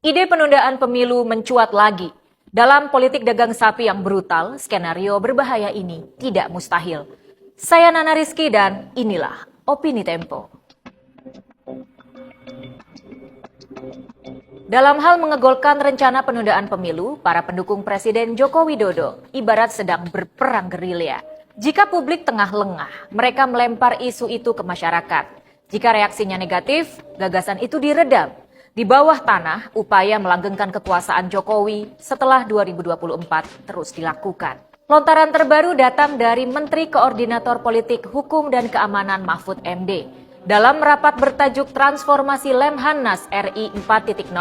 Ide penundaan pemilu mencuat lagi. Dalam politik dagang sapi yang brutal, skenario berbahaya ini tidak mustahil. Saya Nana Rizky dan inilah Opini Tempo. Dalam hal mengegolkan rencana penundaan pemilu, para pendukung Presiden Joko Widodo ibarat sedang berperang gerilya. Jika publik tengah lengah, mereka melempar isu itu ke masyarakat. Jika reaksinya negatif, gagasan itu diredam. Di bawah tanah, upaya melanggengkan kekuasaan Jokowi setelah 2024 terus dilakukan. Lontaran terbaru datang dari Menteri Koordinator Politik Hukum dan Keamanan Mahfud MD. Dalam rapat bertajuk Transformasi Lemhanas RI 4.0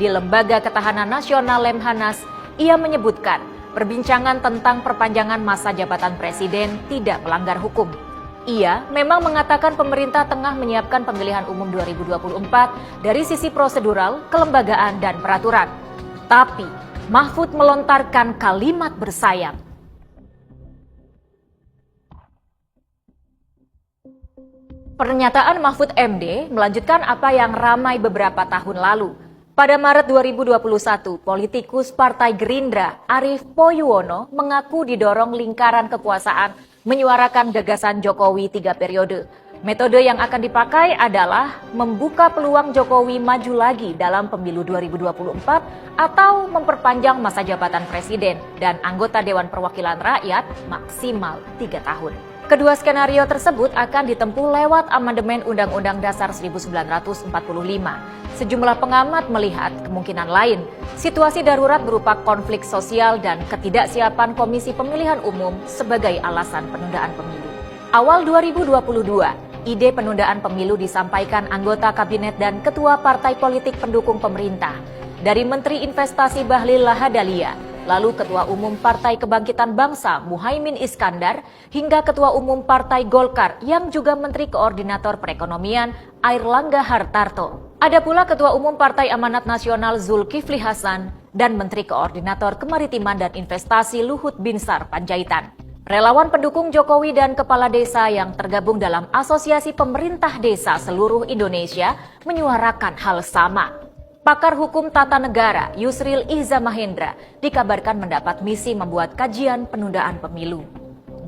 di Lembaga Ketahanan Nasional Lemhanas, ia menyebutkan perbincangan tentang perpanjangan masa jabatan presiden tidak melanggar hukum. Ia memang mengatakan pemerintah tengah menyiapkan pemilihan umum 2024 dari sisi prosedural, kelembagaan, dan peraturan. Tapi Mahfud melontarkan kalimat bersayap. Pernyataan Mahfud MD melanjutkan apa yang ramai beberapa tahun lalu. Pada Maret 2021, politikus Partai Gerindra Arief Poyuwono mengaku didorong lingkaran kekuasaan menyuarakan gagasan Jokowi 3 periode. Metode yang akan dipakai adalah membuka peluang Jokowi maju lagi dalam pemilu 2024 atau memperpanjang masa jabatan presiden dan anggota Dewan Perwakilan Rakyat maksimal 3 tahun. Kedua skenario tersebut akan ditempuh lewat amandemen Undang-Undang Dasar 1945. Sejumlah pengamat melihat kemungkinan lain, situasi darurat berupa konflik sosial dan ketidaksiapan Komisi Pemilihan Umum sebagai alasan penundaan pemilu. Awal 2022, ide penundaan pemilu disampaikan anggota kabinet dan ketua partai politik pendukung pemerintah. Dari Menteri Investasi Bahlil Lahadalia, lalu Ketua Umum Partai Kebangkitan Bangsa Muhaimin Iskandar, hingga Ketua Umum Partai Golkar yang juga Menteri Koordinator Perekonomian Airlangga Hartarto. Ada pula Ketua Umum Partai Amanat Nasional Zulkifli Hasan dan Menteri Koordinator Kemaritiman dan Investasi Luhut Binsar Panjaitan. Relawan pendukung Jokowi dan kepala desa yang tergabung dalam Asosiasi Pemerintah Desa Seluruh Indonesia menyuarakan hal sama. Pakar hukum tata negara Yusril Iza Mahendra dikabarkan mendapat misi membuat kajian penundaan pemilu.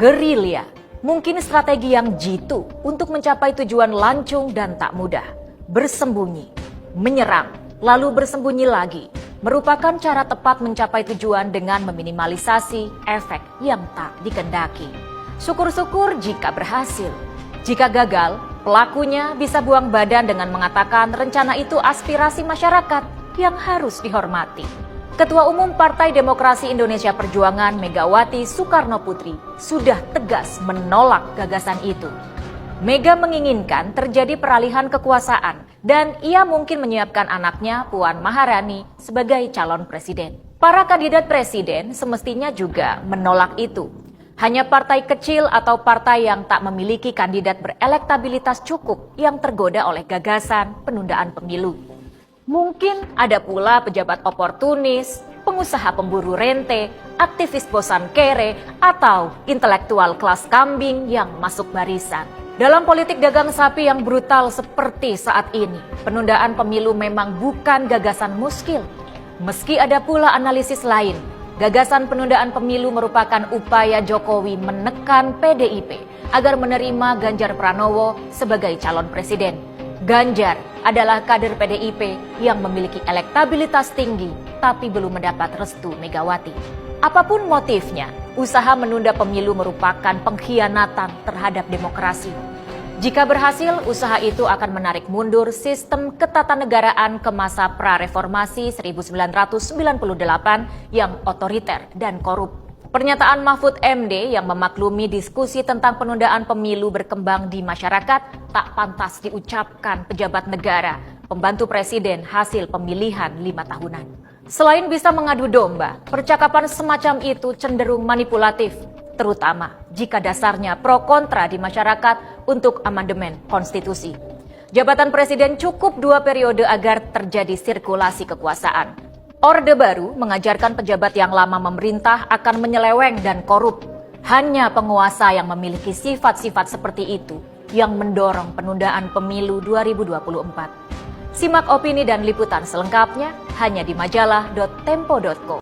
Gerilya, mungkin strategi yang jitu untuk mencapai tujuan lancung dan tak mudah. Bersembunyi, menyerang, lalu bersembunyi lagi, merupakan cara tepat mencapai tujuan dengan meminimalisasi efek yang tak dikendaki. Syukur-syukur jika berhasil. Jika gagal, pelakunya bisa buang badan dengan mengatakan rencana itu aspirasi masyarakat yang harus dihormati. Ketua Umum Partai Demokrasi Indonesia Perjuangan Megawati Soekarno Putri sudah tegas menolak gagasan itu. Mega menginginkan terjadi peralihan kekuasaan dan ia mungkin menyiapkan anaknya Puan Maharani sebagai calon presiden. Para kandidat presiden semestinya juga menolak itu. Hanya partai kecil atau partai yang tak memiliki kandidat berelektabilitas cukup yang tergoda oleh gagasan penundaan pemilu. Mungkin ada pula pejabat oportunis, pengusaha pemburu rente, aktivis bosan kere, atau intelektual kelas kambing yang masuk barisan. Dalam politik dagang sapi yang brutal seperti saat ini, penundaan pemilu memang bukan gagasan muskil. Meski ada pula analisis lain, gagasan penundaan pemilu merupakan upaya Jokowi menekan PDIP agar menerima Ganjar Pranowo sebagai calon presiden. Ganjar adalah kader PDIP yang memiliki elektabilitas tinggi tapi belum mendapat restu Megawati. Apapun motifnya, usaha menunda pemilu merupakan pengkhianatan terhadap demokrasi. Jika berhasil, usaha itu akan menarik mundur sistem ketatanegaraan ke masa pra-reformasi 1998 yang otoriter dan korup. Pernyataan Mahfud MD yang memaklumi diskusi tentang penundaan pemilu berkembang di masyarakat tak pantas diucapkan pejabat negara, pembantu presiden hasil pemilihan 5 tahunan. Selain bisa mengadu domba, percakapan semacam itu cenderung manipulatif, terutama jika dasarnya pro kontra di masyarakat untuk amandemen konstitusi. Jabatan presiden cukup 2 periode agar terjadi sirkulasi kekuasaan. Orde Baru mengajarkan pejabat yang lama memerintah akan menyeleweng dan korup. Hanya penguasa yang memiliki sifat-sifat seperti itu yang mendorong penundaan pemilu 2024. Simak opini dan liputan selengkapnya hanya di majalah.tempo.co.